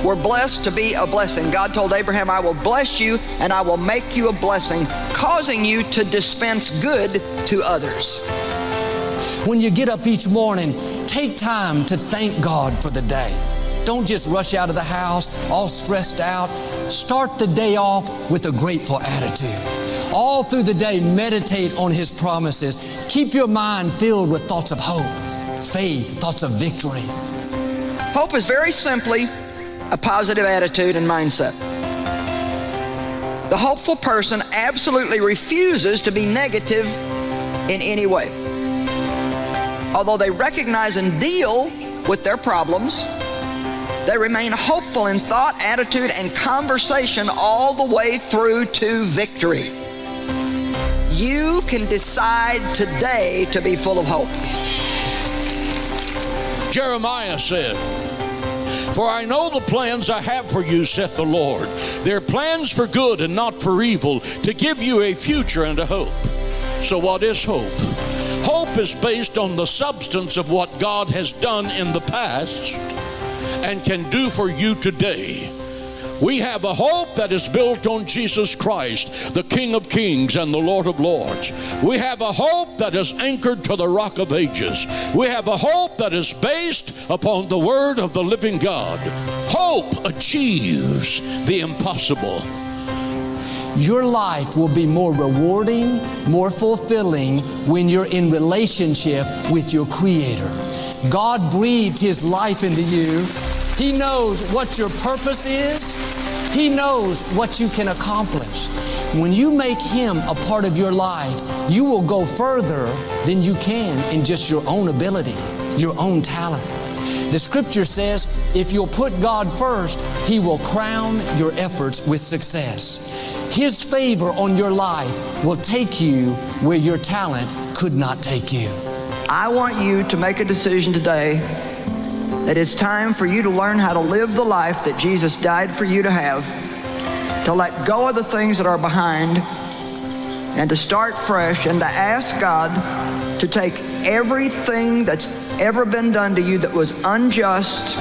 We're blessed to be a blessing. God told Abraham, I will bless you and I will make you a blessing, causing you to dispense good to others. When you get up each morning, take time to thank God for the day. Don't just rush out of the house all stressed out. Start the day off with a grateful attitude. All through the day, meditate on His promises. Keep your mind filled with thoughts of hope, faith, thoughts of victory. Hope is very simply a positive attitude and mindset. The hopeful person absolutely refuses to be negative in any way. Although they recognize and deal with their problems, they remain hopeful in thought, attitude, and conversation all the way through to victory. You can decide today to be full of hope. Jeremiah said, "For I know the plans I have for you, saith the Lord. They're plans for good and not for evil, to give you a future and a hope." So what is hope? Hope is based on the substance of what God has done in the past and can do for you today. We have a hope that is built on Jesus Christ, the King of Kings and the Lord of Lords. We have a hope that is anchored to the Rock of Ages. We have a hope that is based upon the Word of the living God. Hope achieves the impossible. Your life will be more rewarding, more fulfilling when you're in relationship with your Creator. God breathed His life into you. He knows what your purpose is. He knows what you can accomplish. When you make Him a part of your life, you will go further than you can in just your own ability, your own talent. The Scripture says, if you'll put God first, He will crown your efforts with success. His favor on your life will take you where your talent could not take you. I want you to make a decision today that it's time for you to learn how to live the life that Jesus died for you to have, to let go of the things that are behind, and to start fresh, and to ask God to take everything that's ever been done to you that was unjust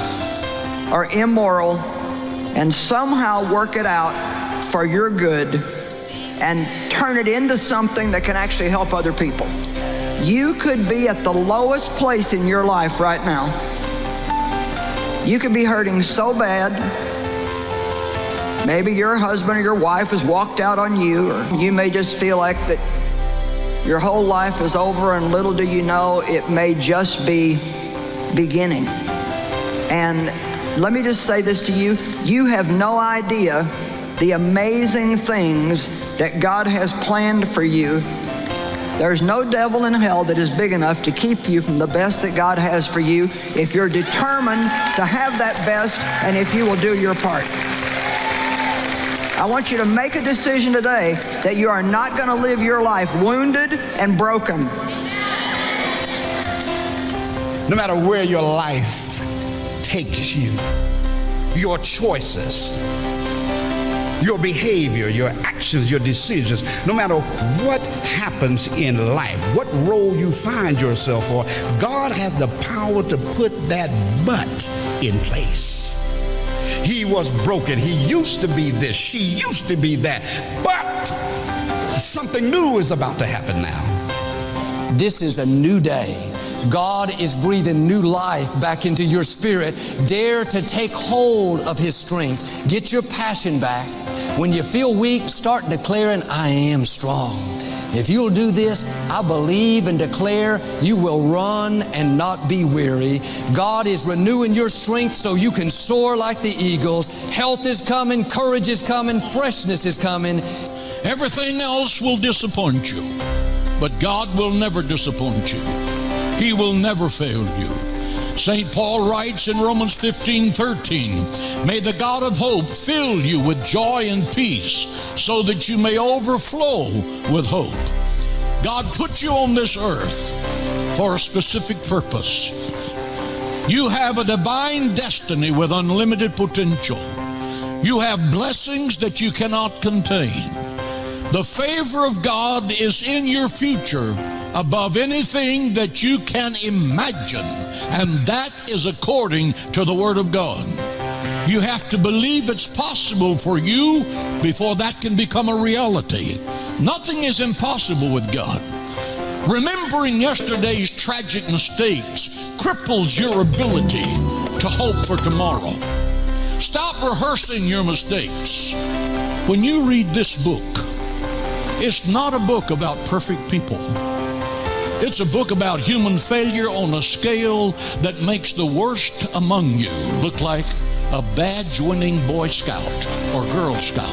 or immoral and somehow work it out for your good and turn it into something that can actually help other people. You could be at the lowest place in your life right now. You could be hurting so bad. Maybe your husband or your wife has walked out on you, or you may just feel like that your whole life is over, and little do you know, it may just be beginning. And let me just say this to you. You have no idea the amazing things that God has planned for you. There's no devil in hell that is big enough to keep you from the best that God has for you if you're determined to have that best and if you will do your part. I want you to make a decision today that you are not going to live your life wounded and broken. No matter where your life takes you, your choices, your behavior, your actions, your decisions, no matter what happens in life, what role you find yourself for, God has the power to put that but in place. He was broken. He used to be this. She used to be that. But something new is about to happen now. This is a new day. God is breathing new life back into your spirit. Dare to take hold of His strength. Get your passion back. When you feel weak, start declaring, I am strong. If you'll do this, I believe and declare you will run and not be weary. God is renewing your strength so you can soar like the eagles. Health is coming, courage is coming, freshness is coming. Everything else will disappoint you, but God will never disappoint you. He will never fail you. St. Paul writes in Romans 15:13, may the God of hope fill you with joy and peace so that you may overflow with hope. God put you on this earth for a specific purpose. You have a divine destiny with unlimited potential. You have blessings that you cannot contain. The favor of God is in your future above anything that you can imagine, and that is according to the Word of God. You have to believe it's possible for you before that can become a reality. Nothing is impossible with God. Remembering yesterday's tragic mistakes cripples your ability to hope for tomorrow. Stop rehearsing your mistakes. When you read this book, it's not a book about perfect people. It's a book about human failure on a scale that makes the worst among you look like a badge-winning Boy Scout or Girl Scout.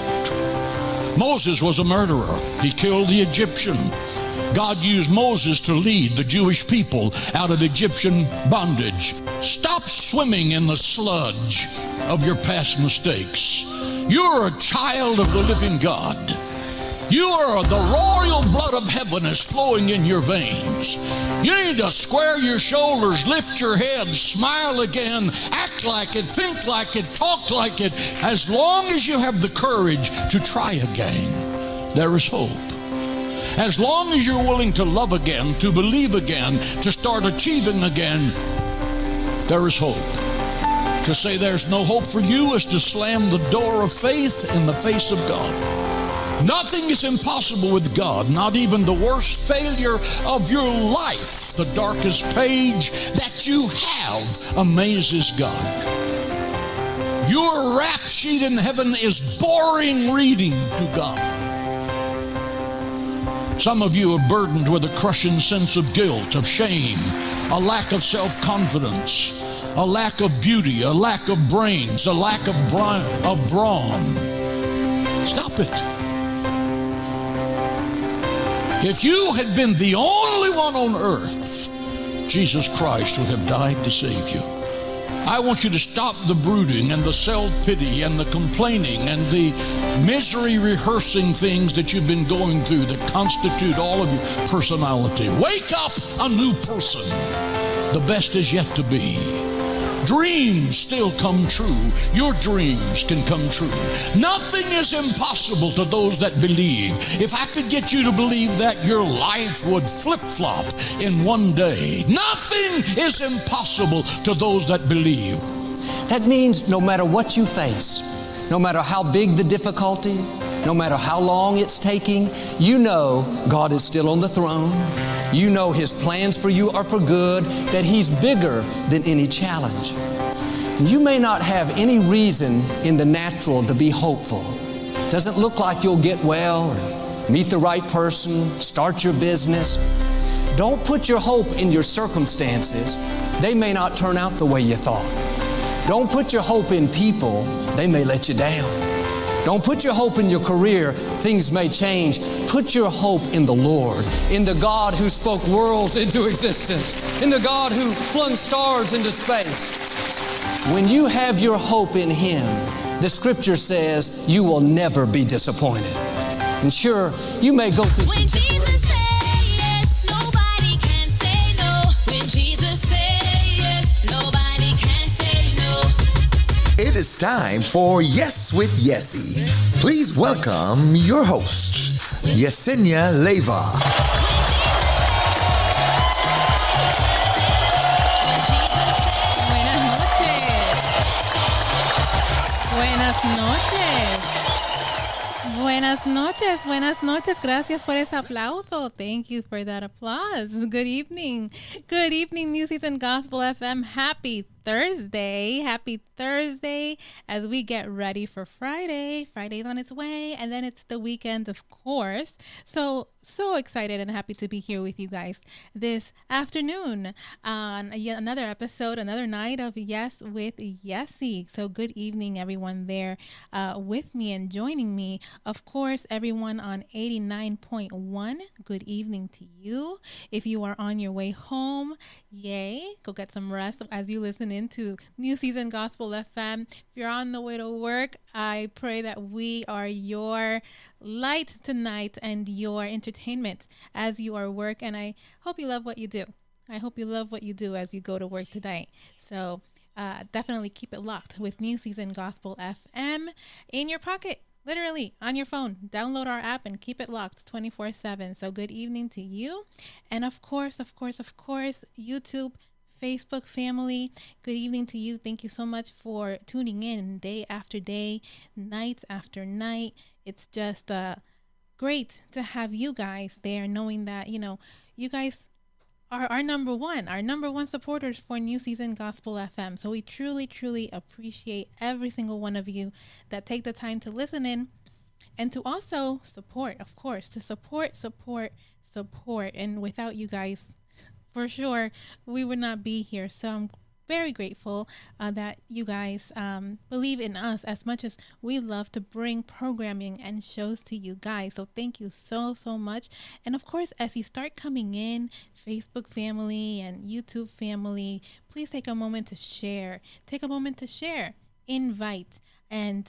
Moses was a murderer. He killed the Egyptian. God used Moses to lead the Jewish people out of Egyptian bondage. Stop swimming in the sludge of your past mistakes. You're a child of the living God. You are the royal blood of heaven is flowing in your veins. You need to square your shoulders, lift your head, smile again, act like it, think like it, talk like it. As long as you have the courage to try again, there is hope. As long as you're willing to love again, to believe again, to start achieving again, there is hope. To say there's no hope for you is to slam the door of faith in the face of God. Nothing is impossible with God, not even the worst failure of your life. The darkest page that you have amazes God. Your rap sheet in heaven is boring reading to God. Some of you are burdened with a crushing sense of guilt, of shame, a lack of self-confidence, a lack of beauty, a lack of brains, a lack of brawn. Stop it. If you had been the only one on earth, Jesus Christ would have died to save you. I want you to stop the brooding and the self-pity and the complaining and the misery rehearsing things that you've been going through that constitute all of your personality. Wake up a new person. The best is yet to be. Dreams still come true. Your dreams can come true. Nothing is impossible to those that believe. If I could get you to believe that, your life would flip-flop in one day. Nothing is impossible to those that believe. That means no matter what you face, no matter how big the difficulty, no matter how long it's taking, you know God is still on the throne. You know His plans for you are for good, that He's bigger than any challenge. You may not have any reason in the natural to be hopeful. Doesn't look like you'll get well, or meet the right person, start your business. Don't put your hope in your circumstances. They may not turn out the way you thought. Don't put your hope in people. They may let you down. Don't put your hope in your career. Things may change. Put your hope in the Lord, in the God who spoke worlds into existence, in the God who flung stars into space. When you have your hope in Him, the Scripture says you will never be disappointed. And sure, you may go through When some Jesus says yes, nobody can say no. When Jesus says yes, nobody can say no. It is time for Yes with Yesse. Please welcome your host, Yesenia Leva. Buenas noches, buenas noches. Gracias por ese aplauso. Thank you for that applause. Good evening. Good evening, New Season Gospel FM. Happy Thursday. Happy Thursday as we get ready for Friday. Friday's on its way, and then it's the weekend, of course. So excited and happy to be here with you guys this afternoon on yet another episode, another night of Yes with Yesse. So good evening, everyone there with me and joining me. Of course, everyone on 89.1, good evening to you. If you are on your way home, yay, go get some rest as you listen into New Season Gospel FM. If you're on the way to work, I pray that we are your light tonight and your entertainment as you are work. And I hope you love what you do. I hope you love what you do as you go to work tonight. So definitely keep it locked with New Season Gospel FM in your pocket. Literally on your phone. Download our app and keep it locked 24/7. So good evening to you. And of course, YouTube Facebook family, good evening to you. Thank you so much for tuning in day after day, night after night. It's just great to have you guys there, knowing that, you guys are our number one supporters for New Season Gospel FM. So we truly, truly appreciate every single one of you that take the time to listen in and to also support, of course, to support. And without you guys, for sure, we would not be here. So I'm very grateful that you guys believe in us as much as we love to bring programming and shows to you guys. So thank you so much. And of course, as you start coming in, Facebook family and YouTube family, please take a moment to share. Invite. And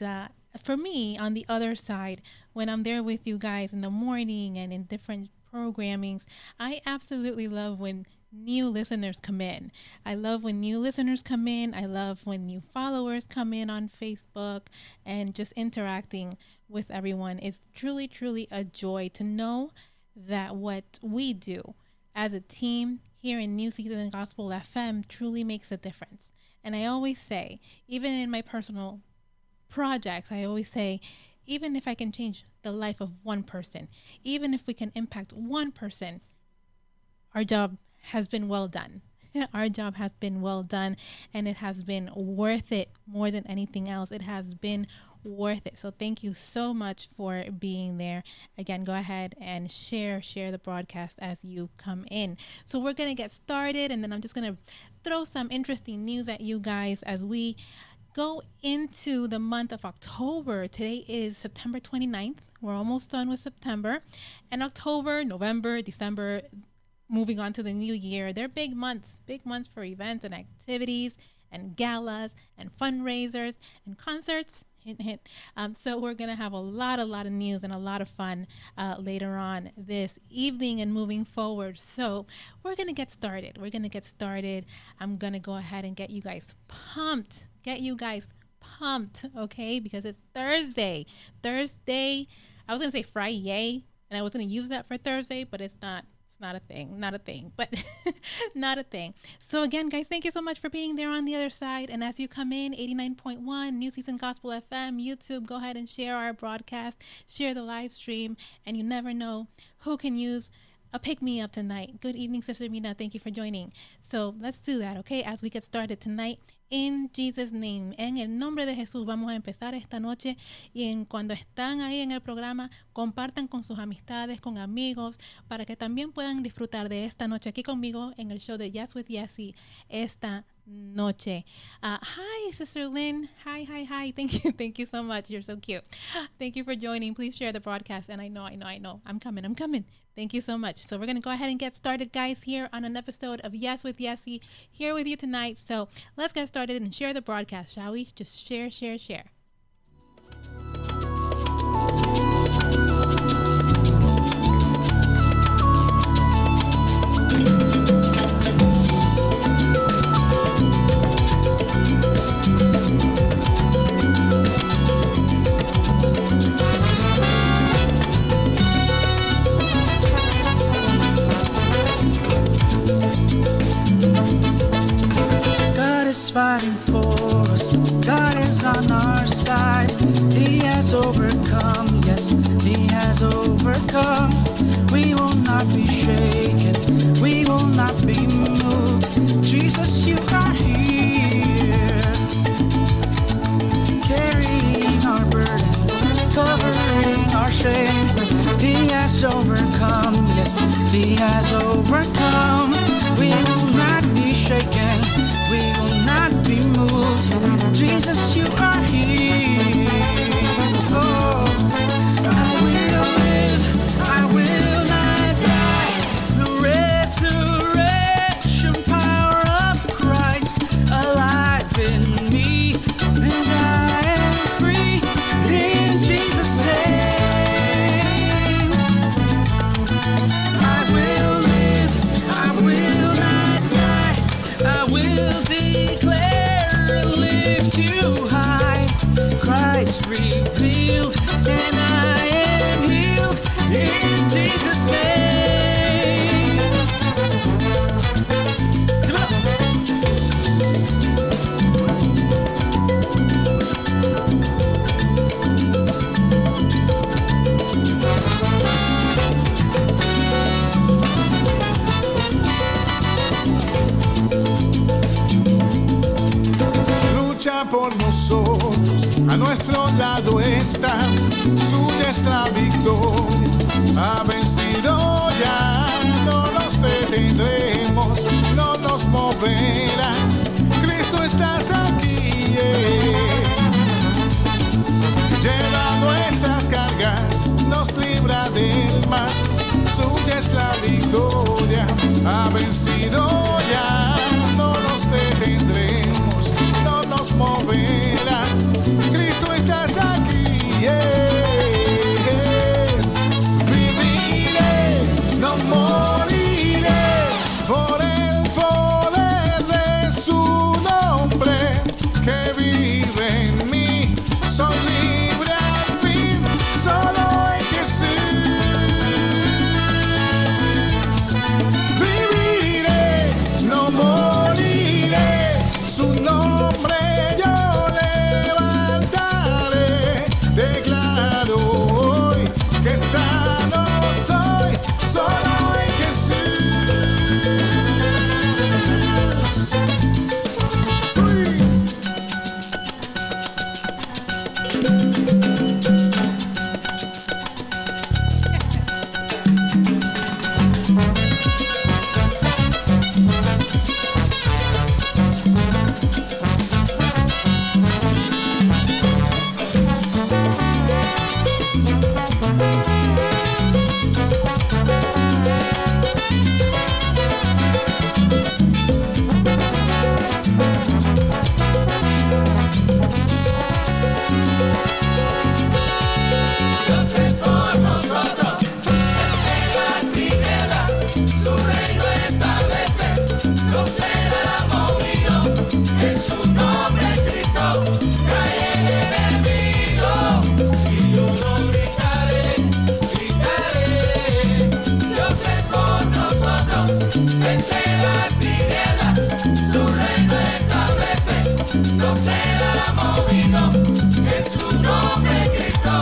for me, on the other side, when I'm there with you guys in the morning and in different programmings, I absolutely love when new listeners come in. I love when new listeners come in. I love when new followers come in on Facebook, and just interacting with everyone. It's truly, truly a joy to know that what we do as a team here in New Season Gospel FM truly makes a difference. And I always say, even in my personal projects, I always say, even if I can change the life of one person, even if we can impact one person, our job has been well done. Our job has been well done, and it has been worth it more than anything else. It has been worth it. So thank you so much for being there. Again, go ahead and share the broadcast as you come in. So we're going to get started, and then I'm just going to throw some interesting news at you guys as we go into the month of October. Today is September 29th. We're almost done with September. And October, November, December, moving on to the new year, they're big months for events and activities and galas and fundraisers and concerts. Hint, hint. So we're going to have a lot of news and a lot of fun later on this evening and moving forward. So we're going to get started. I'm going to go ahead and get you guys pumped, okay? Because it's Thursday. I was going to say Friday, and I was going to use that for Thursday, but it's not a thing, but not a thing. So again, guys, thank you so much for being there on the other side. And as you come in, 89.1 New Season Gospel FM, YouTube, go ahead and share our broadcast, share the live stream, and you never know who can use a pick-me-up tonight. Good evening, Sister Mina. Thank you for joining. So let's do that, okay? As we get started tonight, in Jesus' name. En el nombre de Jesús, vamos a empezar esta noche. Y cuando están ahí en el programa, compartan con sus amistades, con amigos, para que también puedan disfrutar de esta noche aquí conmigo en el show de Yesse with Yesse esta noche. Hi, Sister Lynn. Hi. Thank you so much. You're so cute. Thank you for joining. Please share the broadcast. And I know. I'm coming. Thank you so much. So we're going to go ahead and get started, guys, here on an episode of Yesse with Yesse, here with you tonight. So let's get started and share the broadcast, shall we? Just share. Is fighting for us. God is on our side. He has overcome. Yes, He has overcome. We will not be shaken. We will not be moved. Jesus, you are here, carrying our burdens, covering our shame. He has overcome. Yes, He has overcome. We will not be shaken. We will not be moved. Jesus, you are here. Oh, I will live. I will not die. The resurrection power of Christ alive in me, and I am free in Jesus' name. I will live. I will not die. I will declare and lift you high. Christ revealed, and I am healed in Jesus' name. Come on. nosotros, a nuestro lado está, suya es la victoria, ha vencido ya, no nos detendremos, no nos moverá, Cristo estás aquí, lleva nuestras cargas, nos libra del mal, suya es la victoria, ha vencido ya, no nos detendremos, no nos moverá, Cristo estás aquí, viviré, no moriré, por el poder de su nombre, que vive en mí, soy libre al fin, solo en Jesús, viviré, no moriré, su nombre yo levantaré, declaro hoy que sano soy, solo en Jesús. Uy. Dios es por nosotros, vence las tinieblas, su reino establece, no será movido, en su nombre Cristo cae el enemigo, y yo lo gritaré, gritaré, Dios es por nosotros, vence las tinieblas, su reino establece, no será movido, en su nombre Cristo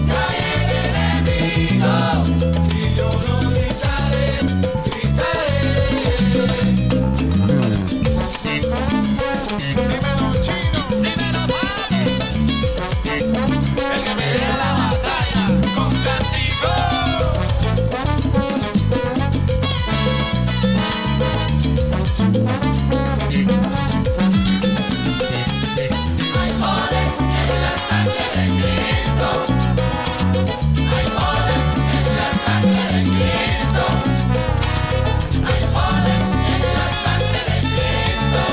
cae el enemigo, y yo lo gritaré, gritaré. Dímelo chino, dímelo papi, el que me dé la batalla con cántico. Hay poder en la sangre de Cristo. Hay poder en la sangre de Cristo. Hay poder en la sangre de Cristo.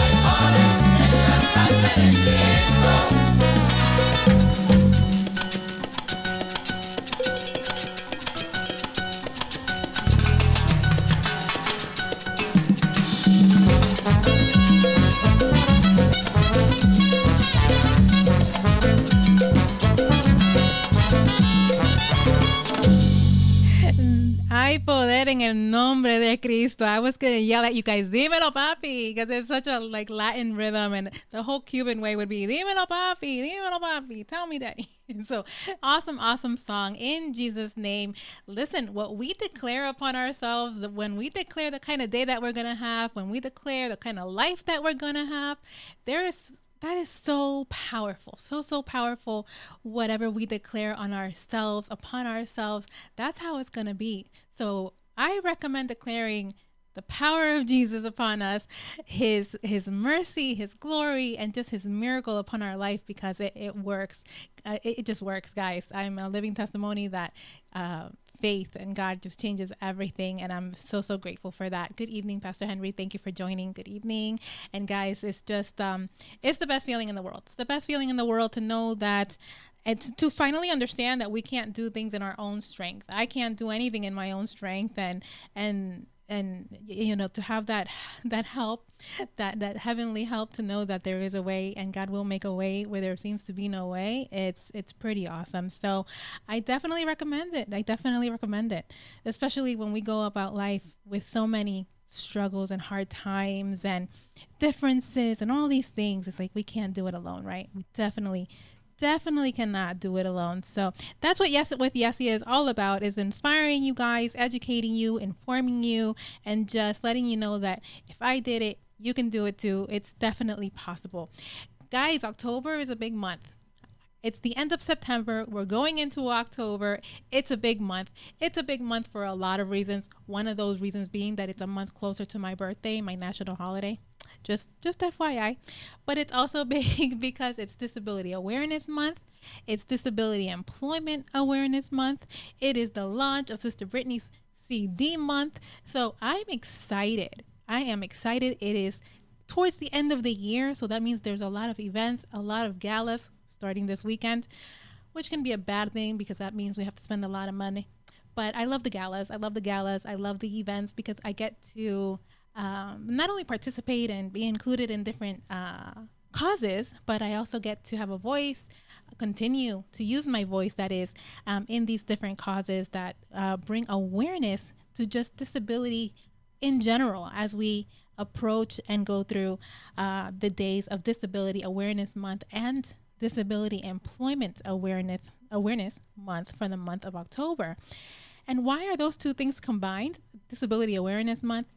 Hay poder en la sangre de Cristo. Hay poder en el nombre de Cristo. I was gonna yell at you guys, dímelo papi, because it's such a like Latin rhythm, and the whole Cuban way would be dímelo papi, tell me daddy. So awesome, awesome song in Jesus' name. Listen, what we declare upon ourselves, when we declare the kind of day that we're gonna have, when we declare the kind of life that we're gonna have, that is so powerful, so powerful. Whatever we declare on ourselves, upon ourselves, that's how it's going to be. So I recommend declaring the power of Jesus upon us, his mercy, his glory, and just his miracle upon our life, because it works. It just works, guys. I'm a living testimony that faith and God just changes everything, and I'm so grateful for that. Good evening, Pastor Henry. Thank you for joining. Good evening. And guys, it's just it's the best feeling in the world. It's the best feeling in the world to know that, and to finally understand that we can't do things in our own strength. I can't do anything in my own strength, and you know, to have that help, that heavenly help, to know that there is a way, and God will make a way where there seems to be no way. It's pretty awesome. So I definitely recommend it, especially when we go about life with so many struggles and hard times and differences and all these things. It's like we can't do it alone, right? We definitely cannot do it alone. So that's what Yesse with Yesse is all about, is inspiring you guys, educating you, informing you, and just letting you know that if I did it, you can do it too. It's definitely possible. Guys, October is a big month. It's the end of September. We're going into October. It's a big month. It's a big month for a lot of reasons. One of those reasons being that it's a month closer to my birthday, my national holiday. Just FYI. But it's also big because it's Disability Awareness Month. It's Disability Employment Awareness Month. It is the launch of Sister Brittany's CD month. So I'm excited. I am excited. It is towards the end of the year. So that means there's a lot of events, a lot of galas starting this weekend, which can be a bad thing because that means we have to spend a lot of money. But I love the galas. I love the galas. I love the events because I get to not only participate and be included in different causes, but I also get to have a voice, continue to use my voice, that is, in these different causes that bring awareness to just disability in general as we approach and go through the days of Disability Awareness Month and Disability Employment Awareness Month for the month of October. And why are those two things combined, Disability Awareness Month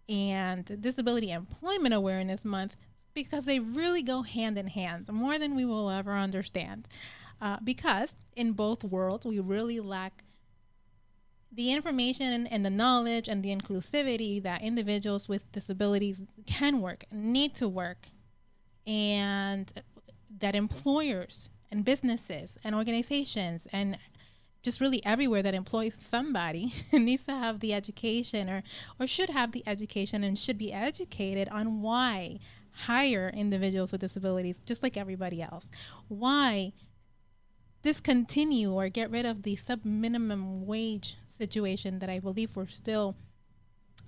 and Disability Employment Awareness Month? Because they really go hand in hand, more than we will ever understand. Because in both worlds, we really lack the information and the knowledge and the inclusivity that individuals with disabilities can work, need to work, and that employers and businesses and organizations and just really everywhere that employs somebody needs to have the education or should have the education and should be educated on why hire individuals with disabilities just like everybody else. Why discontinue or get rid of the sub-minimum wage situation that I believe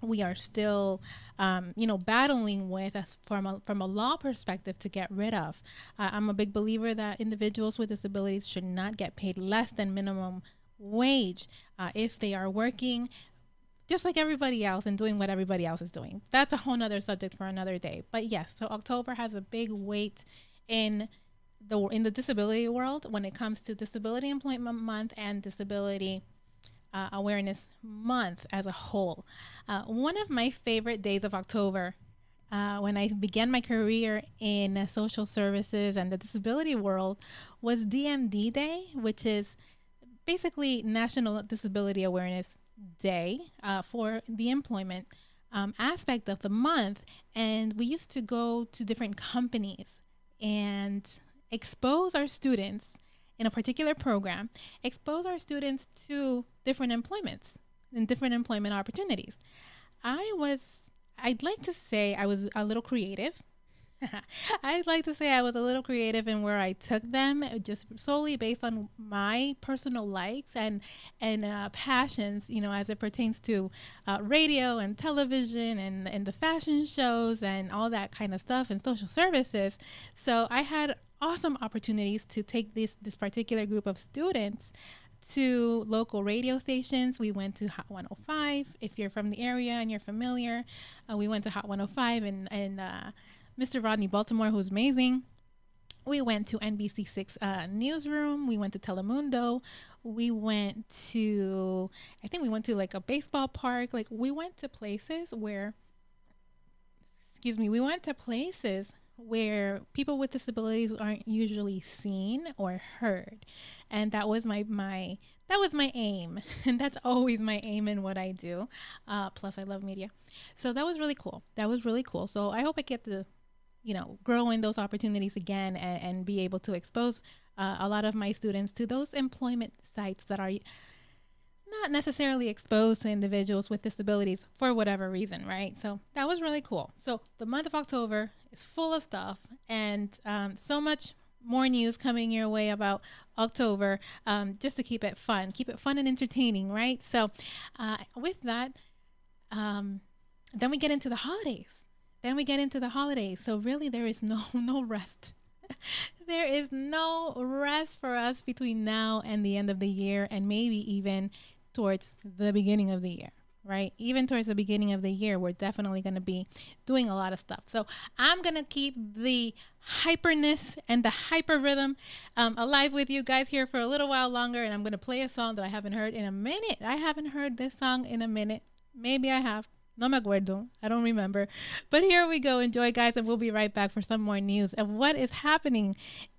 we are still battling with as from a law perspective to get rid of. I'm a big believer that individuals with disabilities should not get paid less than minimum wage if they are working just like everybody else and doing what everybody else is doing. That's a whole nother subject for another day. But yes, so October has a big weight in the disability world when it comes to Disability Employment Month and Disability Awareness Month as a whole. One of my favorite days of October, when I began my career in social services and the disability world, was DMD Day, which is basically National Disability Awareness Day for the employment aspect of the month. And we used to go to different companies and expose our students in a particular program, expose our students to different employments and different employment opportunities. I'd like to say I was a little creative. I'd like to say I was a little creative in where I took them, just solely based on my personal likes and passions, as it pertains to radio and television and the fashion shows and all that kind of stuff and social services. So I had awesome opportunities to take this particular group of students to local radio stations. We went to Hot 105. If you're from the area and you're familiar, we went to Hot 105 and Mr. Rodney Baltimore, who's amazing. We went to NBC6 Newsroom. We went to Telemundo. We went to like a baseball park. Like we went to places where people with disabilities aren't usually seen or heard. And that was my aim. And that's always my aim in what I do. Plus I love media. So that was really cool. So I hope I get to, grow in those opportunities again and be able to expose a lot of my students to those employment sites that are not necessarily exposed to individuals with disabilities for whatever reason, right? So that was really cool. So the month of October is full of stuff and so much more news coming your way about October, just to keep it fun and entertaining, right? So with that, then we get into the holidays. So really there is no rest. There is no rest for us between now and the end of the year, and maybe even towards the beginning of the year, right? Even towards the beginning of the year, we're definitely going to be doing a lot of stuff. So I'm going to keep the hyperness and the hyper rhythm alive with you guys here for a little while longer, and I'm going to play a song that I haven't heard in a minute. I haven't heard this song in a minute. Maybe I have. No me acuerdo. I don't remember. But here we go. Enjoy, guys, and we'll be right back for some more news of what is happening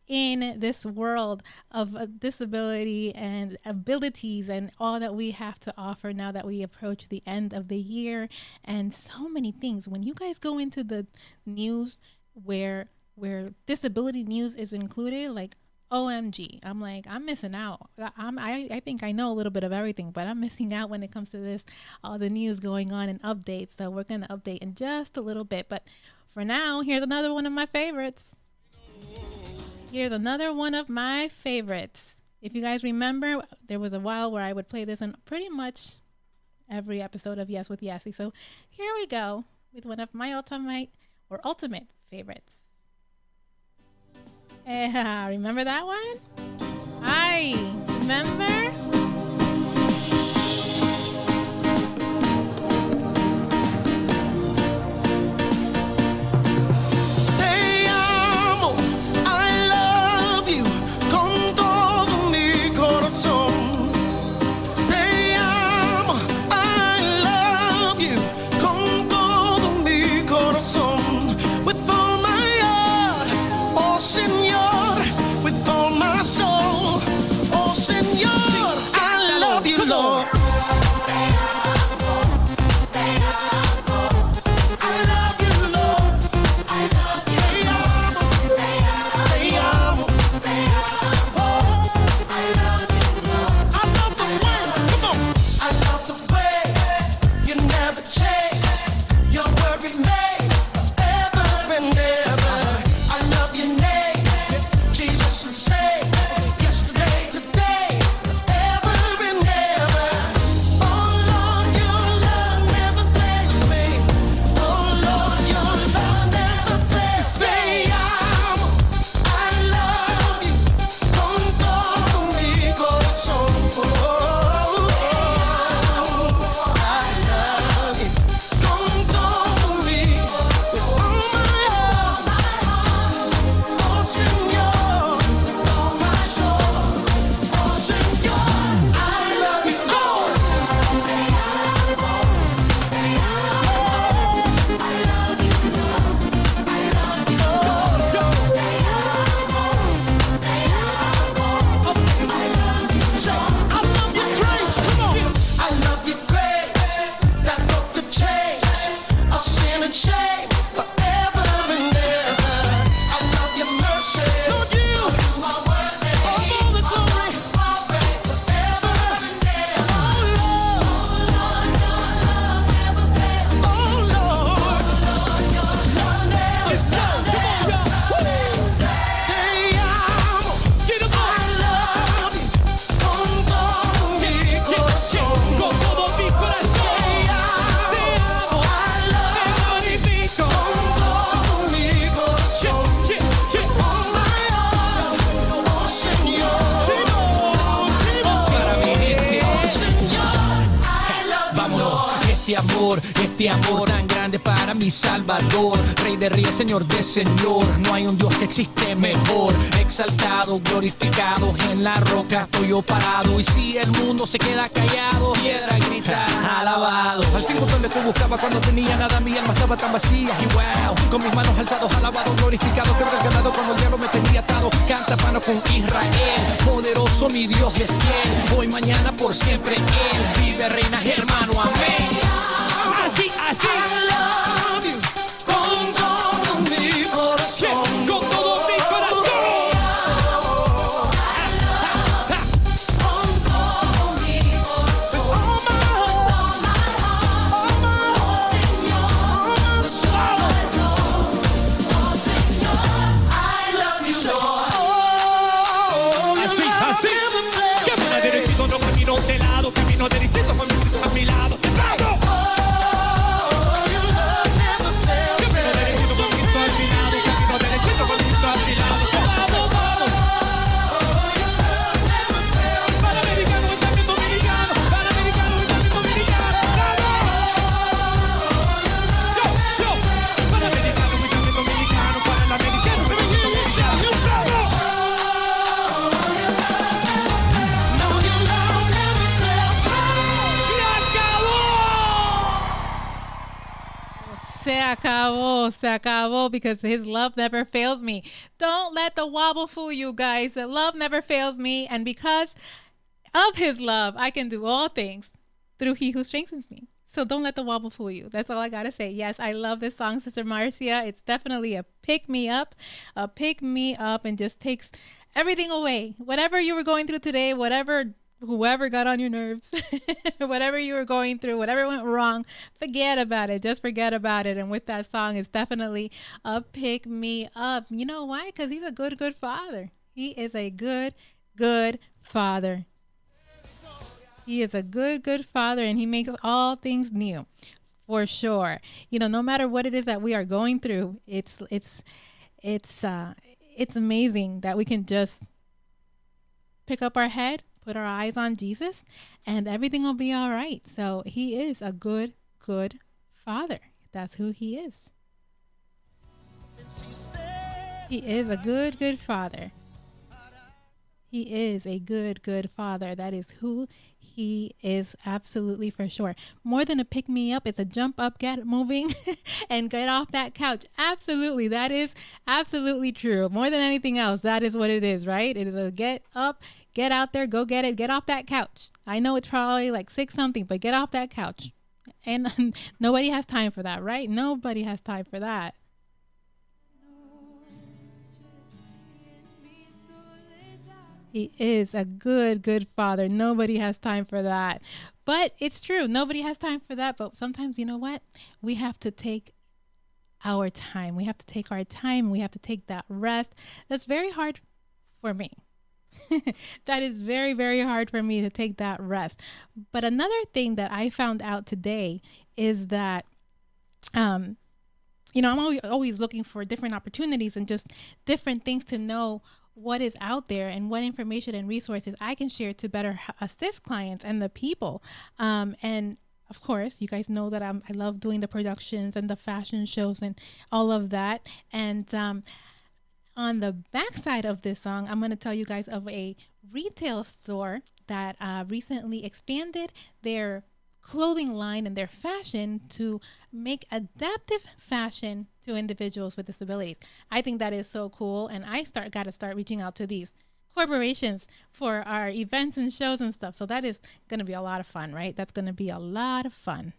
in this world of disability and abilities and all that we have to offer now that we approach the end of the year, and so many things. When you guys go into the news where disability news is included, like, OMG, I'm like, I'm missing out. I think I know a little bit of everything, but I'm missing out when it comes to this, all the news going on and updates. So we're going to update in just a little bit. But for now, here's another one of my favorites. Here's another one of my favorites. If you guys remember, there was a while where I would play this in pretty much every episode of Yes with Yesse. So here we go with one of my ultimate favorites. Remember that one? I remember. Te amo, I love you con todo mi corazón. Te amo, I love you con todo mi corazón. With all my heart, oh Señor, with all my soul, oh Señor, I love you, Lord. Este amor tan grande para mi Salvador, Rey de Reyes, Señor de Señor. No hay un Dios que existe mejor. Exaltado, glorificado, en la roca estoy yo parado. Y si el mundo se queda callado, piedra grita, alabado. Al fin donde tú buscaba cuando tenía nada, mi alma estaba tan vacía. Y wow, con mis manos alzados, alabado, glorificado, que ganado cuando el diablo me tenía atado. Canta pano con Israel, poderoso mi Dios es fiel. Hoy, mañana, por siempre Él vive, reina, hermano, amén. Así, así. I love you con todo mi corazón. Con todo mi corazón. Con todo mi corazón. Oh my Señor, oh Señor, I love you, Lord. Así, así. Camina derechito, no camino de lado, camino derechito con a mi lado. se acabó, because his love never fails me. Don't let the wobble fool you, guys. The love never fails me, and because of his love, I can do all things through he who strengthens me. So don't let the wobble fool you. That's all I gotta say. Yes, I love this song, Sister Marcia. It's definitely a pick me up, and just takes everything away. Whatever you were going through today, whoever got on your nerves, whatever you were going through, whatever went wrong, forget about it. Just forget about it. And with that song, it's definitely a pick me up. You know why? Because he's a good, good father. He is a good, good father. He is a good, good father, and he makes all things new, for sure. You know, no matter what it is that we are going through, it's amazing that we can just pick up our head, put our eyes on Jesus, and everything will be all right. So he is a good, good father. That's who he is. He is a good, good father. He is a good, good father. That is who he is, absolutely, for sure. More than a pick me up, it's a jump up, get moving, and get off that couch. Absolutely. That is absolutely true. More than anything else, that is what it is, right? It is a get up, get out there, go get it, get off that couch. I know it's probably like 6 something, but get off that couch. And nobody has time for that, right? Nobody has time for that. He is a good, good father. Nobody has time for that. But it's true. Nobody has time for that. But sometimes, you know what? We have to take our time. We have to take our time. We have to take that rest. That's very hard for me. That is very, very hard for me to take that rest. But another thing that I found out today is that, I'm always looking for different opportunities and just different things to know what is out there and what information and resources I can share to better assist clients and the people. And of course, you guys know that I love doing the productions and the fashion shows and all of that. And on the backside of this song, I'm going to tell you guys of a retail store that recently expanded their clothing line and their fashion to make adaptive fashion to individuals with disabilities. I think that is so cool, and I got to start reaching out to these corporations for our events and shows and stuff. So that is going to be a lot of fun, right? That's going to be a lot of fun.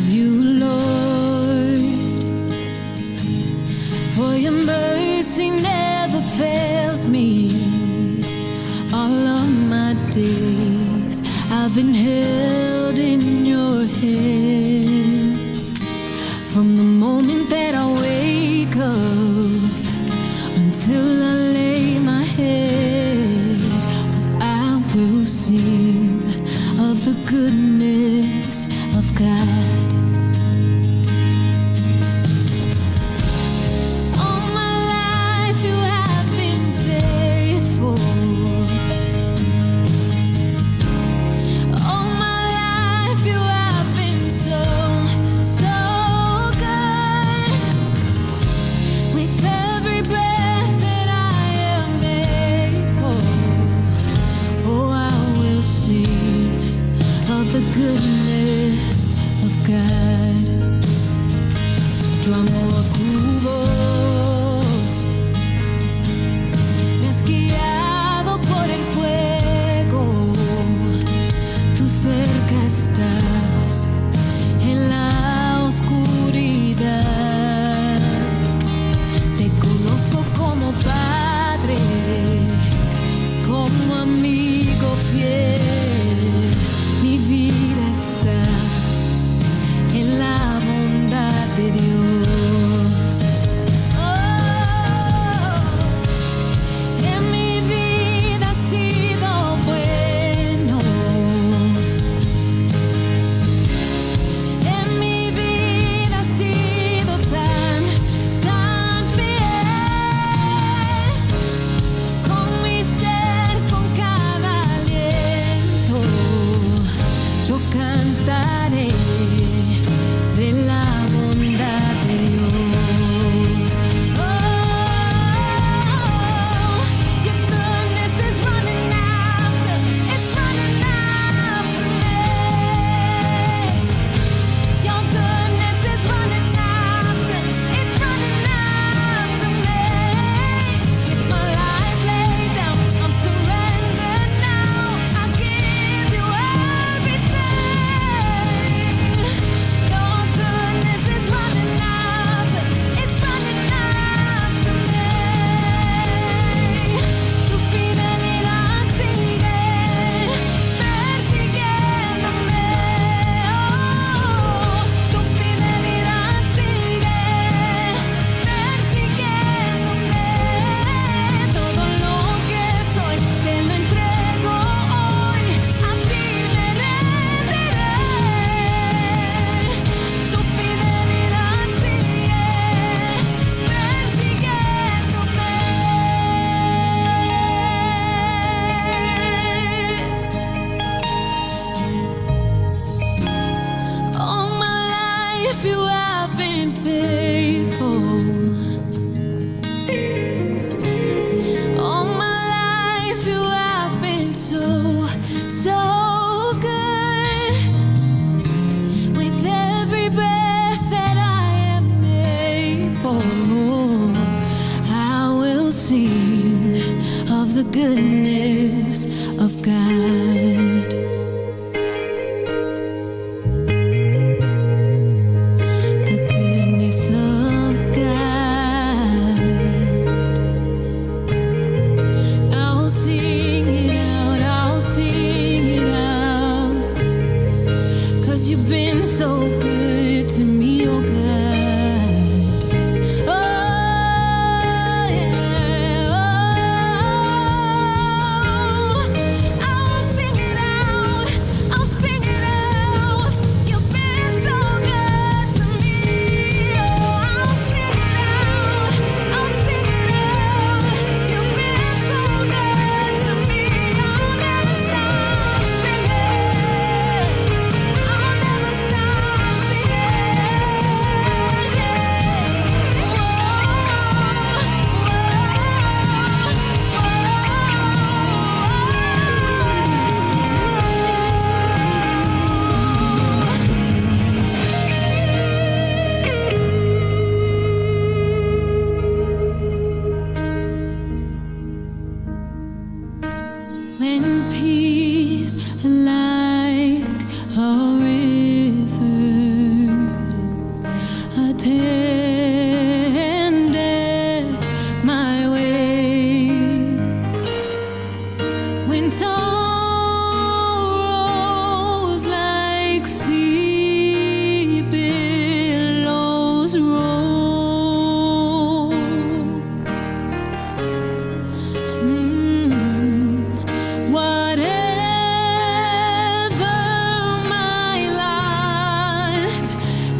You, Lord, for your mercy never fails me. All of my days I've been held in your hands. From the moment that I wake up until I lay my head, I will sing of the goodness of God. Goodness of God, tu amor, tu voz, me has guiado por el fuego, tú cerca estás en la oscuridad, te conozco como Padre, como amigo fiel. Mi vida está en la bondad de Dios. Oh, en mi vida ha sido bueno. En mi vida ha sido tan, tan fiel. Con mi ser, con cada aliento. when peace like a river attended my ways, when sorrows like sea billows roll. Whatever my lot,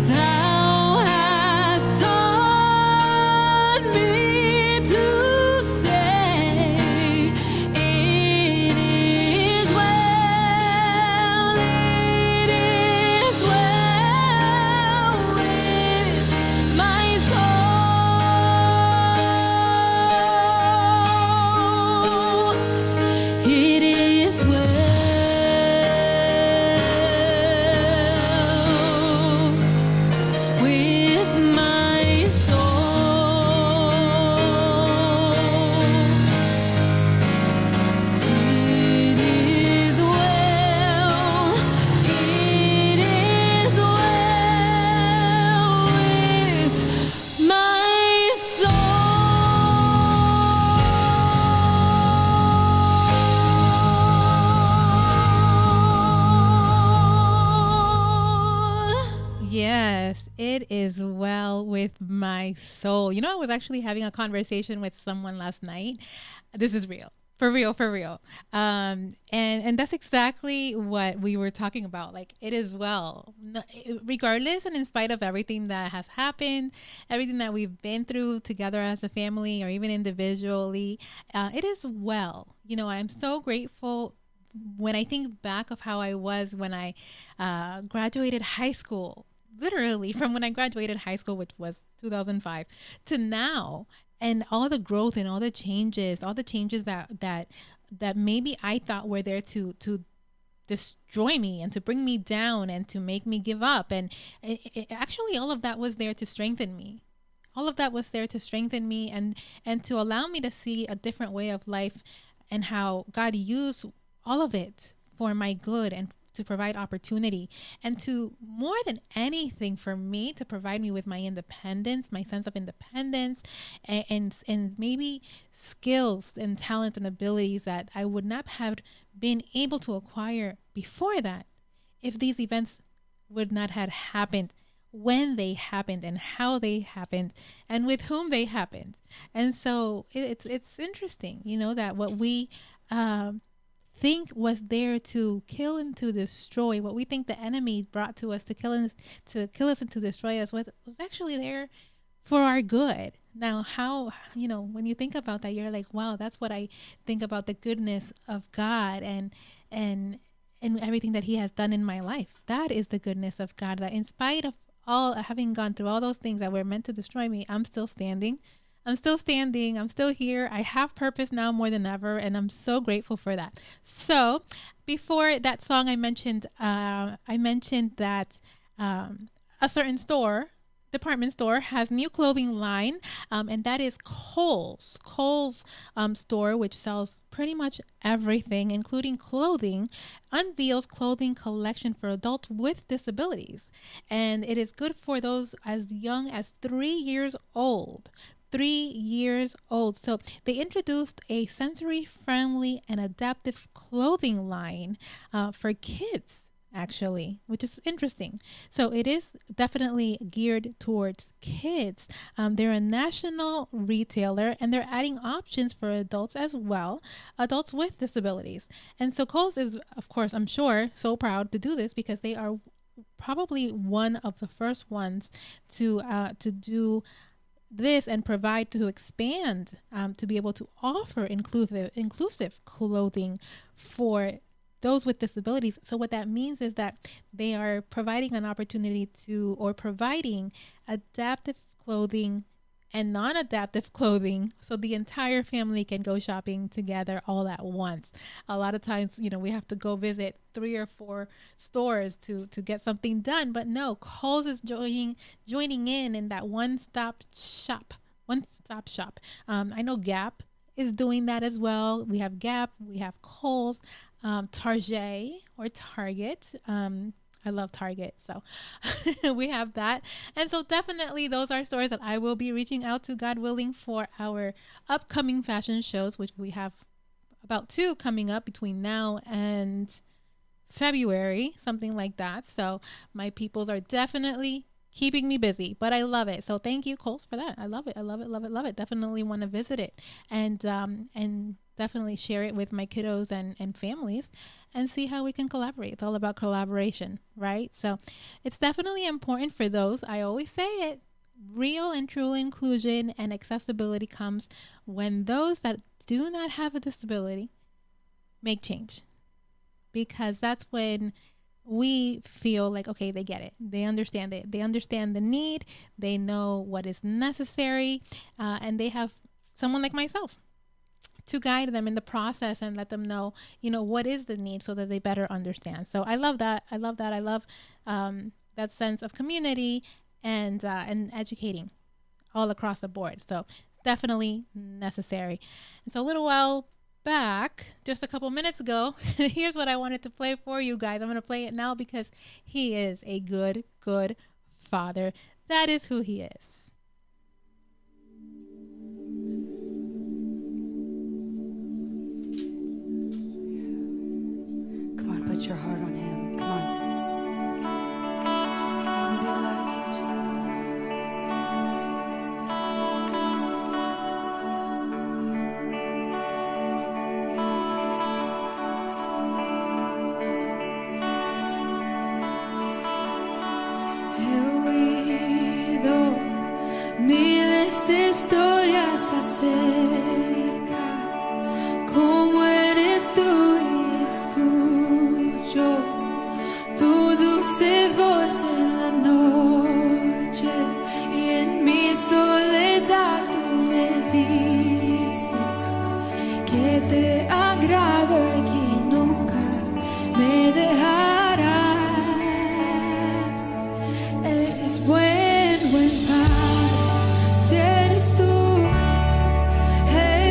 thou hast taught me to say, it is well with my soul. It is well with my soul. It is well. It is well with my soul. Yes, it is well with my soul. You know, I was actually having a conversation with someone last night. This is real. For real, for real. And that's exactly what we were talking about. Like, it is well. Regardless and in spite of everything that has happened, everything that we've been through together as a family or even individually, it is well. You know, I'm so grateful when I think back of how I was when I graduated high school, literally from when I graduated high school, which was 2005, to now, and all the growth and all the changes that maybe I thought were there to destroy me and to bring me down and to make me give up, and actually all of that was there to strengthen me. All of that was there to strengthen me and to allow me to see a different way of life, and how God used all of it for my good and to provide opportunity, and to, more than anything, for me to provide me with my independence, my sense of independence, and maybe skills and talents and abilities that I would not have been able to acquire before that if these events would not have happened, when they happened and how they happened and with whom they happened. And so it's interesting, you know, that what we think was there to kill and to destroy, what we think the enemy brought to us to kill us and to destroy us, was actually there for our good. Now, how, you know, when you think about that, you're like, wow, that's what I think about the goodness of God and everything that he has done in my life. That is the goodness of God, that in spite of all, having gone through all those things that were meant to destroy me, I'm still standing. I'm still here. I have purpose now more than ever, and I'm so grateful for that. So before that song, I mentioned that a certain department store has new clothing line, and that is Kohl's store, which sells pretty much everything, including clothing, unveils clothing collection for adults with disabilities, and it is good for those as young as 3 years old. 3 years old. So they introduced a sensory friendly and adaptive clothing line for kids, actually, which is interesting. So it is definitely geared towards kids. They're a national retailer, and they're adding options for adults as well, adults with disabilities. And so Kohl's is, of course, I'm sure, so proud to do this, because they are probably one of the first ones to do this and provide, to expand, to be able to offer inclusive clothing for those with disabilities. So what that means is that they are providing an opportunity to, or providing adaptive clothing and non-adaptive clothing, so the entire family can go shopping together all at once. A lot of times, you know, we have to go visit 3 or 4 stores to get something done, but no, Kohl's is joining in that one-stop shop. I know Gap is doing that as well. We have Gap, we have Kohl's, Target or Target. I love Target, so we have that. And so definitely those are stores that I will be reaching out to, God willing, for our upcoming fashion shows, which we have about 2 coming up between now and February, something like that. So my peoples are definitely keeping me busy, but I love it. So thank you, Kohl's, for that. I love it. I love it. Love it. Love it. Definitely want to visit it and definitely share it with my kiddos and families and see how we can collaborate. It's all about collaboration, right? So it's definitely important for those. I always say it. Real and true inclusion and accessibility comes when those that do not have a disability make change, because that's when we feel like, okay, they get it. They understand it. They understand the need. They know what is necessary. And they have someone like myself to guide them in the process and let them know, what is the need so that they better understand. So I love that. I love that. I love that sense of community and educating all across the board. So it's definitely necessary. And so a little while back, just a couple minutes ago, here's what I wanted to play for you guys. I'm going to play it now because he is a good, good father. That is who he is. Come on, put your heart on him. Come on. I want to be like you, Jesus. He oído miles de historias acerca cómo eres tú y escucho tu dulce voz en la noche y en mi soledad tú me dices que te agrado y que nunca me dejarás. Eres buen, buen padre, si eres tú. Hey.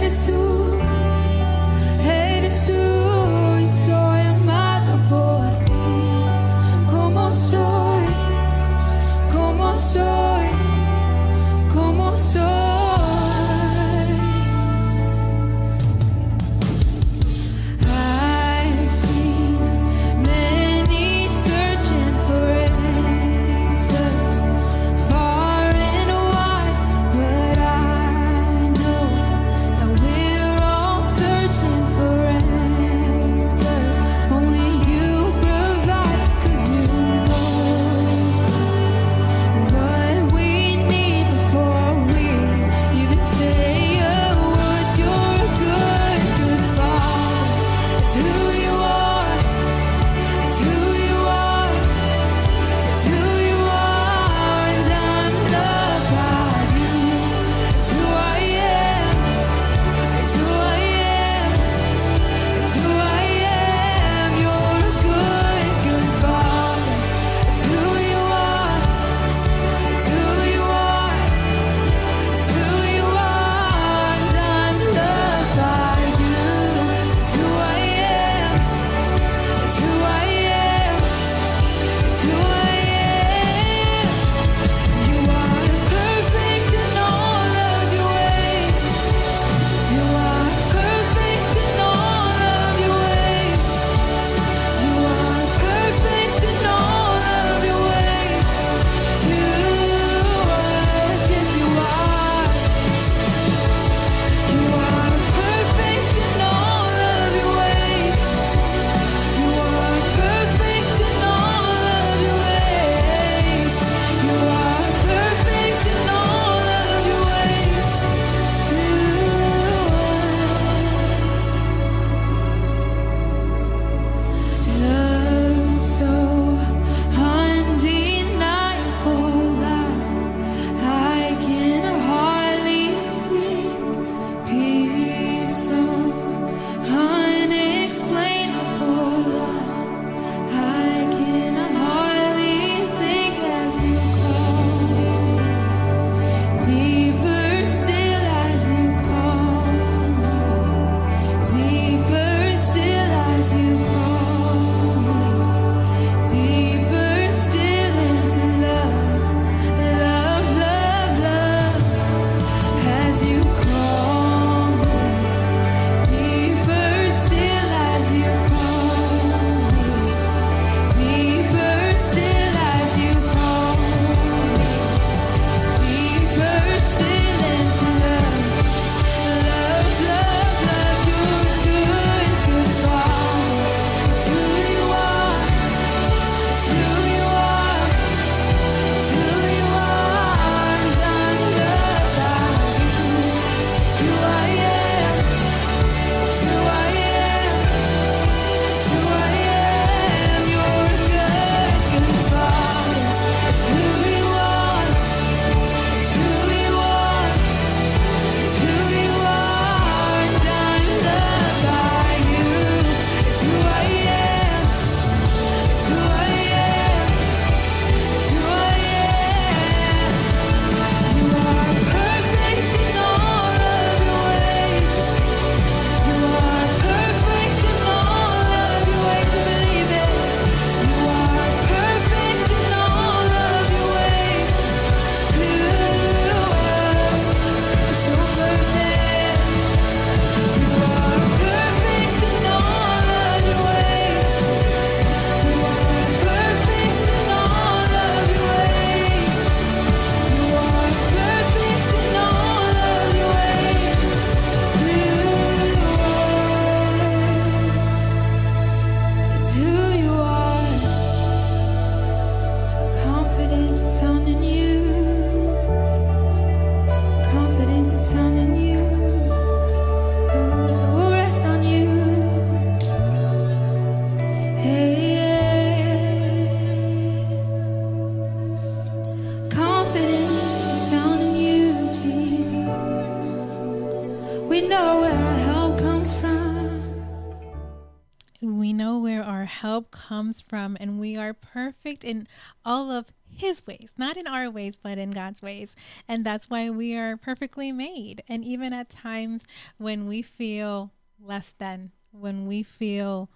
we know where our help comes from, and we are perfect in all of his ways, not in our ways, but in God's ways. And that's why we are perfectly made. And even at times when we feel less than, when we feel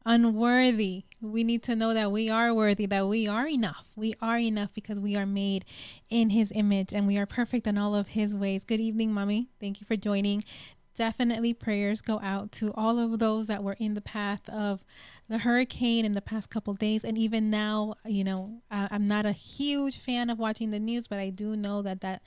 unworthy, we need to know that we are worthy, that we are enough. We are enough because we are made in his image and we are perfect in all of his ways. Good evening, Mommy. Thank you for joining. Definitely prayers go out to all of those that were in the path of the hurricane in the past couple of days. And even now, I'm not a huge fan of watching the news, but I do know that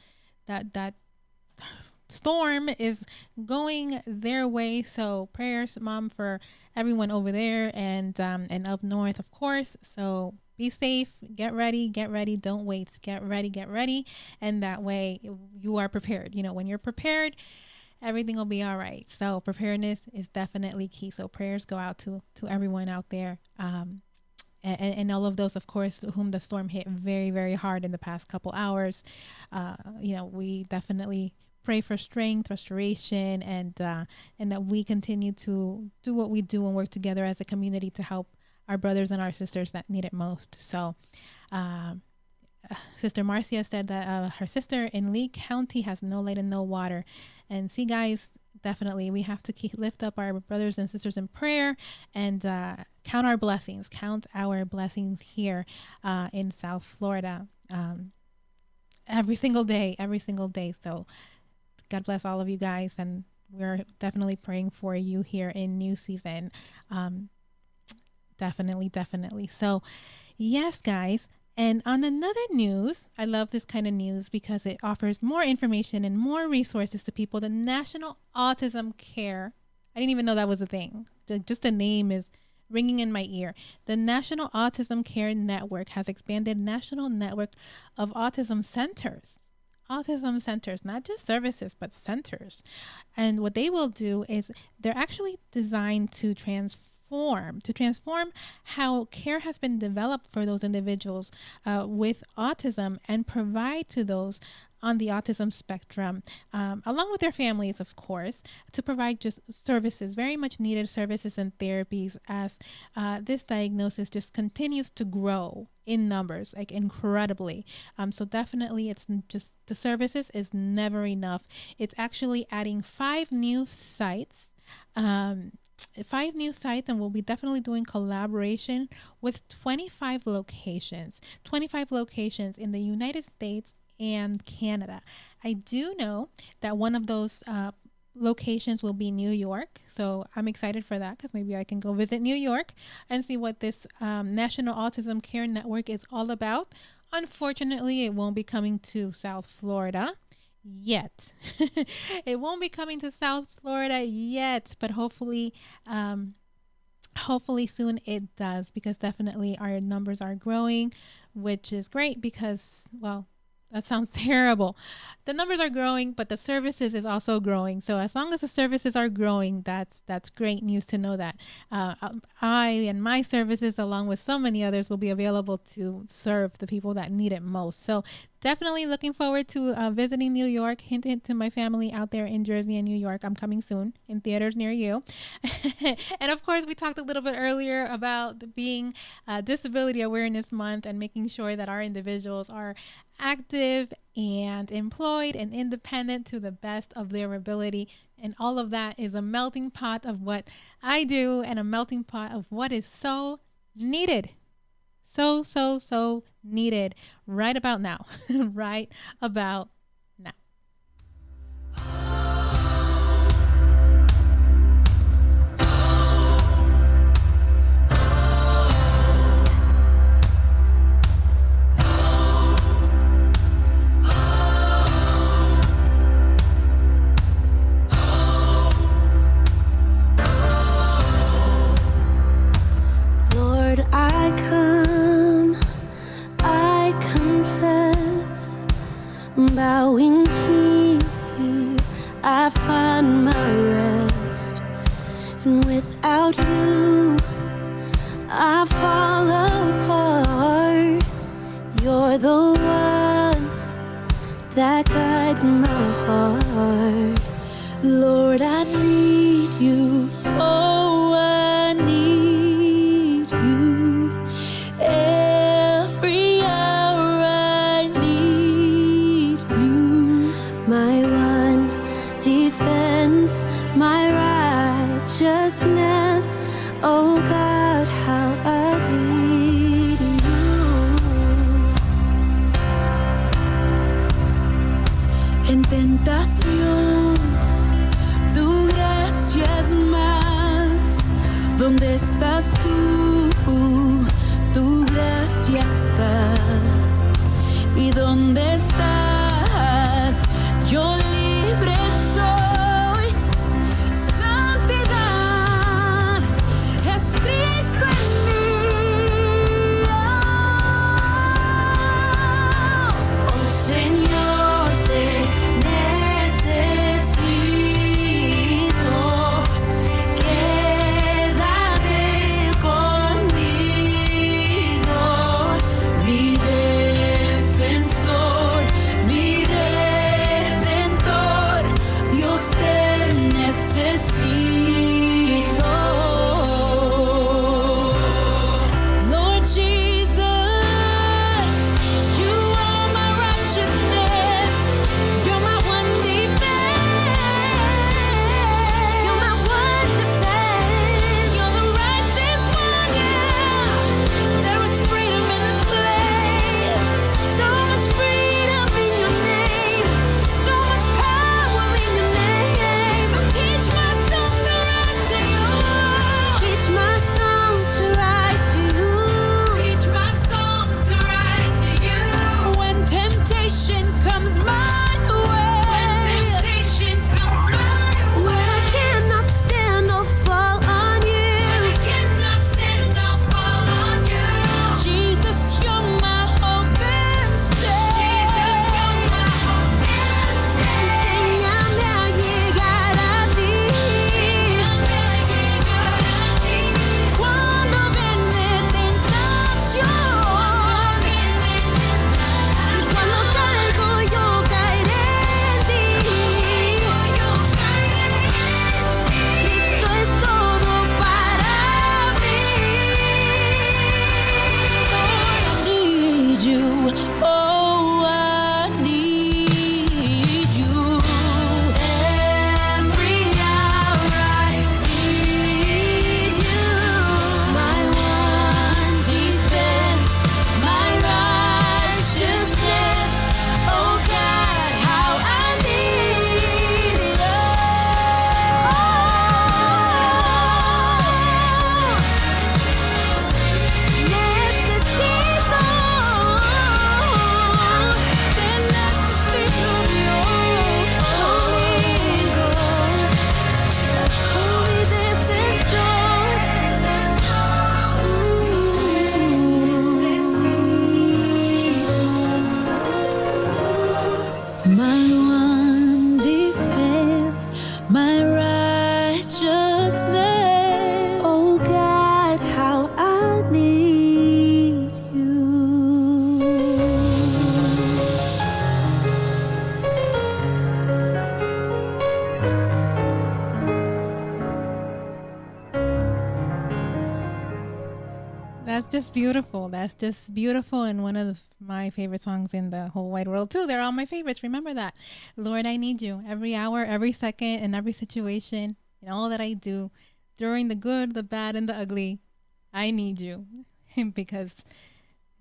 storm is going their way. So prayers, Mom, for everyone over there and up north, of course. So be safe, get ready, don't wait, get ready. And that way you are prepared. When you're prepared, everything will be all right. So preparedness is definitely key. So prayers go out to everyone out there. And all of those, of course, whom the storm hit very, very hard in the past couple hours. We definitely pray for strength, restoration, and that we continue to do what we do and work together as a community to help our brothers and our sisters that need it most. So Sister Marcia said that her sister in Lee County has no light and no water. And see, guys, definitely we have to lift up our brothers and sisters in prayer and count our blessings here in South Florida every single day. So God bless all of you guys, and we're definitely praying for you here in New Season. Definitely. So yes, guys. And on another news, I love this kind of news because it offers more information and more resources to people. The National Autism Care, I didn't even know that was a thing. Just the name is ringing in my ear. The National Autism Care Network has expanded national network of autism centers. Autism centers, not just services, but centers. And what they will do is they're actually designed to transform how care has been developed for those individuals with autism and provide to those on the autism spectrum, along with their families, of course, to provide just services, very much needed services and therapies as this diagnosis just continues to grow in numbers, like incredibly. So definitely it's just the services is never enough. It's actually adding 5 new sites. 5 new sites, and we'll be definitely doing collaboration with 25 locations in the United States and Canada. I do know that one of those locations will be New York, so I'm excited for that because maybe I can go visit New York and see what this National Autism Care Network is all about. Unfortunately, it won't be coming to South Florida yet. It won't be coming to South Florida yet, but hopefully soon it does, because definitely our numbers are growing, which is great because, well, that sounds terrible. The numbers are growing, but the services is also growing. So as long as the services are growing, that's great news to know that I and my services, along with so many others, will be available to serve the people that need it most. So definitely looking forward to visiting New York. Hint to my family out there in Jersey and New York. I'm coming soon in theaters near you. And of course, we talked a little bit earlier about being Disability Awareness Month and making sure that our individuals are active and employed and independent to the best of their ability. And all of that is a melting pot of what I do and a melting pot of what is so needed. So needed right about now. Right about now. Lord, I come, I confess, bowing here, I find my rest, and without you, I fall apart. You're the one that guides my heart. Lord, I need you, oh, I need estás tú, tu gracia está. ¿Y dónde estás? Yo libre soy. Santidad es Cristo en mí. Oh Señor, te necesito. Quédate conmigo, mi defensor, mi redentor. Dios, te necesito. Lord Jesus, you are my righteousness. You're my one defense. You're my one defense. You're the righteous one, yeah. There is freedom in this place. So much freedom in your name. So much power in your name. So teach my song to rise to you. Teach my song to rise to you. Teach my song to rise to you. When temptation comes my way. When temptation comes my way. When I cannot stand, I'll fall on you. When I cannot stand, I'll fall on you. Jesus, you're my hope and stay. Jesus, you're my hope and stay. Enséñame a llegar a ti. Enséñame a llegar a ti. Cuando viene tentación. Y cuando caigo, yo caeré en ti. Cristo es todo para mí. I need you. Oh, I need you. Every hour I need you. My one defense, my righteousness. Oh God, how I need you. Necesito, te necesito, Dios, conmigo, mi defensor. My one defense, my righteousness. Oh God, how I need you. That's just beautiful. That's just beautiful, and one of my favorite songs in the whole wide world too. They're all my favorites. Remember that. Lord, I need you every hour, every second, in every situation, in all that I do, during the good, the bad, and the ugly. I need you because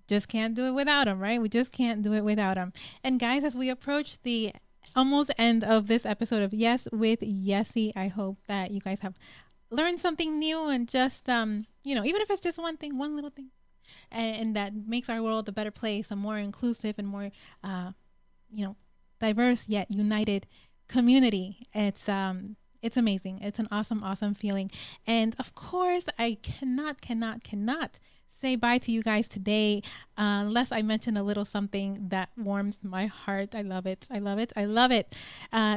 just can't do it without him, right? We just can't do it without him. And guys, as we approach the almost end of this episode of Yes with Yesse, I hope that you guys have learned something new and just even if it's just one thing, one little thing, and that makes our world a better place, a more inclusive and more diverse yet united community. It's amazing. It's an awesome feeling. And of course, I cannot say bye to you guys today unless I mention a little something that warms my heart. I love it.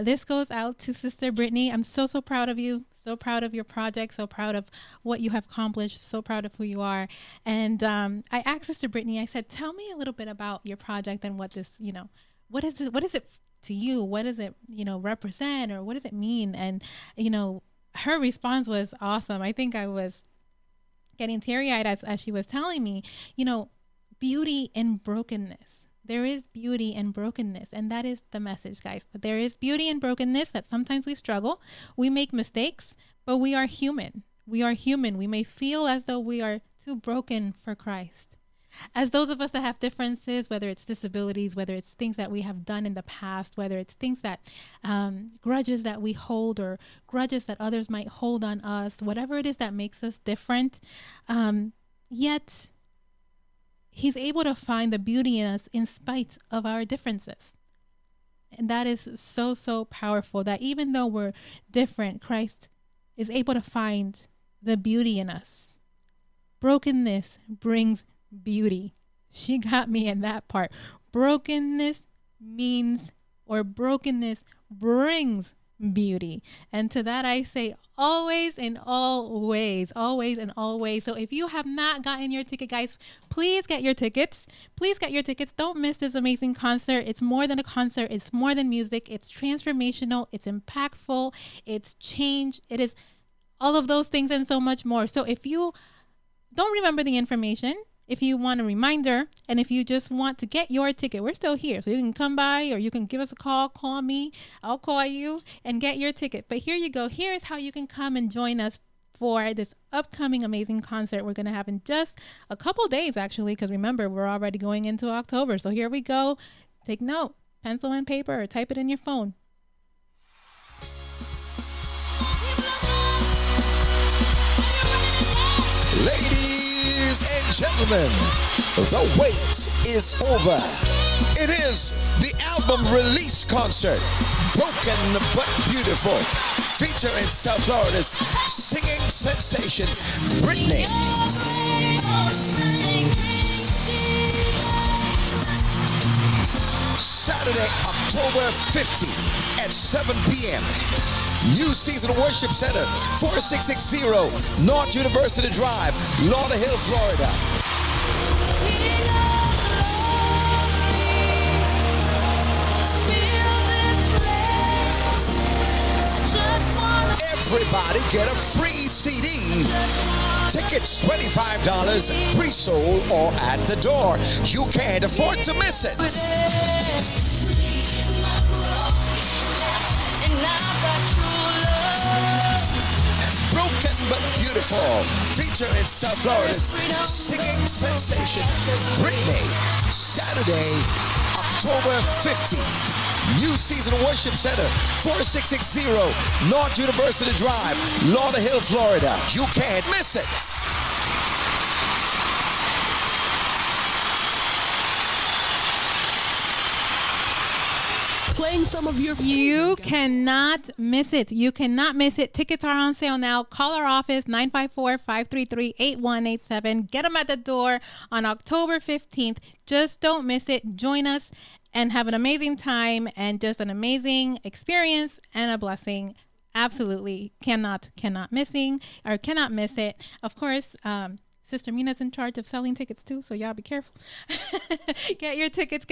This goes out to Sister Brittany. I'm so proud of you. So proud of your project. So proud of what you have accomplished. So proud of who you are. And I asked Sister Brittany, I said, tell me a little bit about your project and what this, what is it to you? What does it, represent, or what does it mean? And, her response was awesome. I think I was getting teary-eyed as she was telling me, beauty in brokenness. There is beauty in brokenness, and that is the message, guys. There is beauty in brokenness, that sometimes we struggle, we make mistakes, but we are human. We may feel as though we are too broken for Christ. As those of us that have differences, whether it's disabilities, whether it's things that we have done in the past, whether it's things that grudges that we hold or grudges that others might hold on us, whatever it is that makes us different, yet he's able to find the beauty in us in spite of our differences. And that is so, so powerful, that even though we're different, Christ is able to find the beauty in us. Brokenness brings beauty. She got me in that part. Brokenness means, or brokenness brings beauty. And to that I say always and always, always and always. So if you have not gotten your ticket, guys, please get your tickets. Please get your tickets. Don't miss this amazing concert. It's more than a concert. It's more than music. It's transformational. It's impactful. It's change. It is all of those things and so much more. So if you don't remember the information, if you want a reminder, and if you just want to get your ticket, we're still here. So you can come by, or you can give us a call, call me, I'll call you and get your ticket. But here you go. Here's how you can come and join us for this upcoming amazing concert we're going to have in just a couple days, actually, because remember, we're already going into October. So here we go. Take note, pencil and paper, or type it in your phone. Ladies and gentlemen, the wait is over. It is the album release concert, Broken But Beautiful, featuring South Florida's singing sensation, Britney. Saturday, October 15th at 7 p.m. New Season Worship Center, 4660 North University Drive, Lauderhill, Florida. Everybody get a free CD. Tickets $25, pre-sold or at the door. You can't afford to miss it. Broken But Beautiful, featuring South Florida's singing sensation, Britney. Saturday, October 15th. New Season Worship Center, 4660 North University Drive, Lauderhill, Florida. You can't miss it. Playing some of your You cannot miss it. You cannot miss it. Tickets are on sale now. Call our office, 954-533-8187. Get them at the door on October 15th. Just don't miss it. Join us and have an amazing time and just an amazing experience and a blessing. Absolutely cannot miss it. Of course, Sister Mina's in charge of selling tickets too, so y'all be careful. Get your tickets.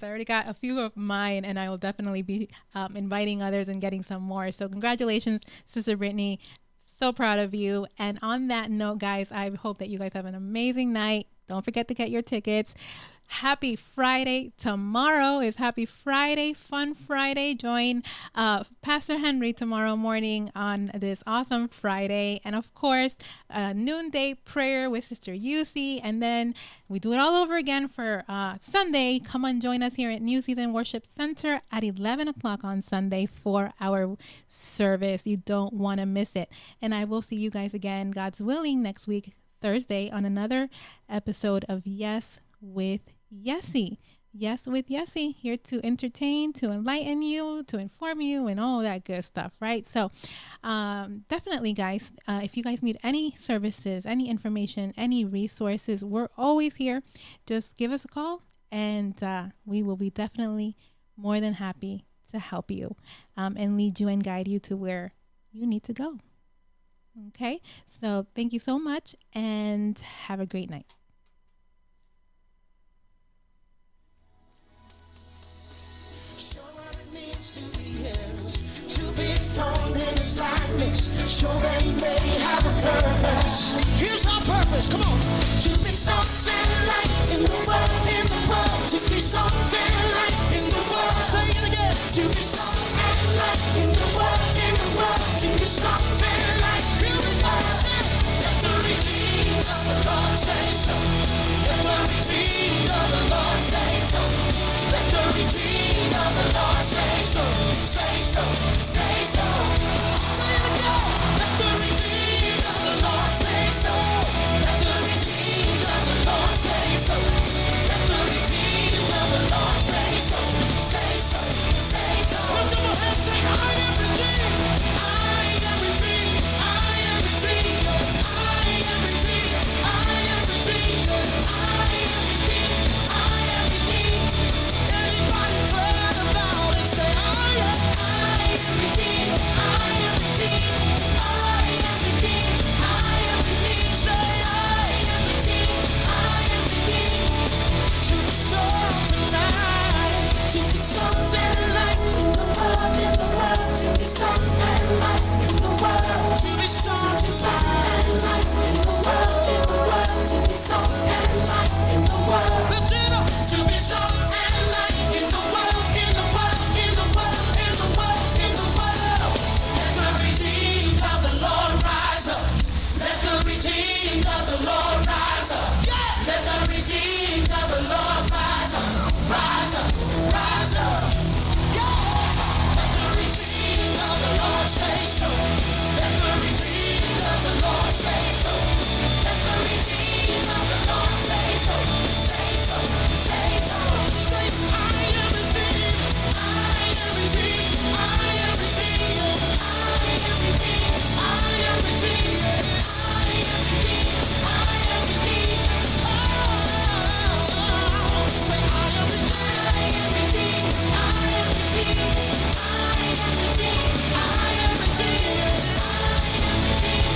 I already got a few of mine, and I will definitely be inviting others and getting some more. So congratulations, Sister Brittany. So proud of you. And on that note, guys, I hope that you guys have an amazing night. Don't forget to get your tickets. Happy Friday. Tomorrow is Happy Friday, Fun Friday. Join Pastor Henry tomorrow morning on this awesome Friday. And of course, noonday prayer with Sister Yesse. And then we do it all over again for Sunday. Come and join us here at New Season Worship Center at 11 o'clock on Sunday for our service. You don't want to miss it. And I will see you guys again, God's willing, next week, Thursday, on another episode of Yes with Yesse. Yes with Yesse, here to entertain, to enlighten you, to inform you, and all that good stuff, right? So definitely, guys, if you guys need any services, any information, any resources, we're always here. Just give us a call, and we will be definitely more than happy to help you and lead you and guide you to where you need to go. Okay, so thank you so much, and have a great night. Show them they have a purpose. Here's our purpose, come on. To be something like in the world, to be something like in the world. Say it again. To be something like in the world, to be something like in the world. Let the redeemed of the Lord say so. Let the son.